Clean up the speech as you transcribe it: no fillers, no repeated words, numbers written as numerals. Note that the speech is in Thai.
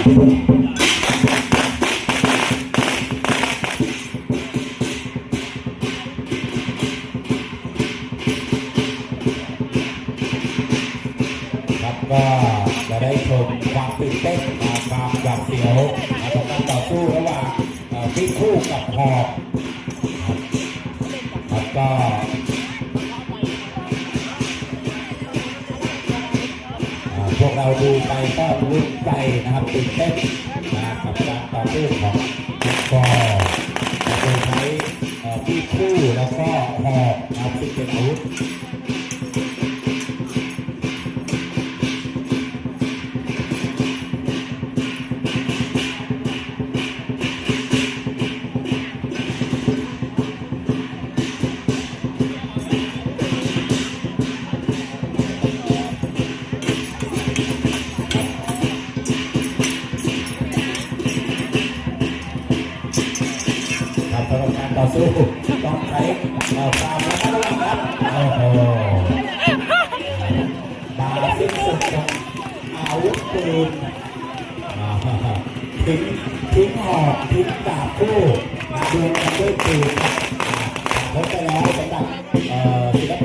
ก็จะได้ชมความตื่นเต้นความหวาดเสียวของการต่อสู้ระหว่างพี่คู่กับหอกแล้วก็พวกเราดูไปก็ลุ้นใจนะครับตื่นเต้นกับการต่อสู้ของก็โดยใช้พี่คู่แล้วก็หอกซึ่งเป็นอาวุธการต่อสู้ต้องใช้ความระมัดระวังครับโอ้โหมาสิ้นสุดกับอาวุธปืนทิ้งหอกทิ้งดาบคู่ดวลกันด้วยปืนพบไปแล้วสำหรับศิลป